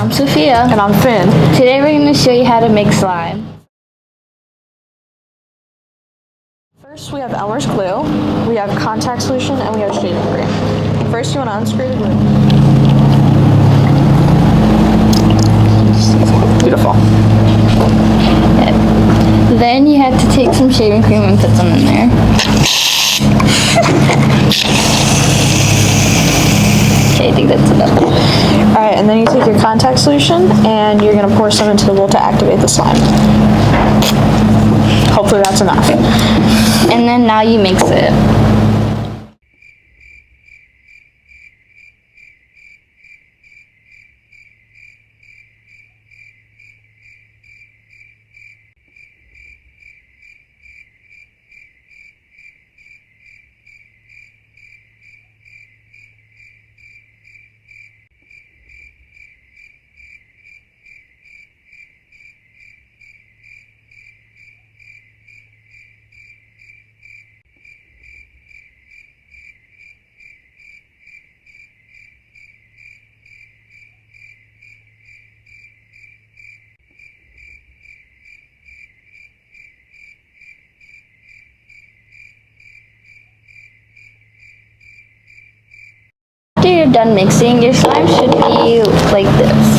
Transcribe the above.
I'm Sophia. And I'm Finn. Today we're going to show you how to make slime. First we have Elmer's glue, we have contact solution, and we have shaving cream. First you want to unscrew the glue. Beautiful. Okay. Then you have to take some shaving cream and put some in there. Okay, I think that's enough. Alright, and then you take your contact solution and you're going to pour some into the bowl to activate the slime. Hopefully that's enough. And then now you mix it. After you're done mixing, your slime should be like this.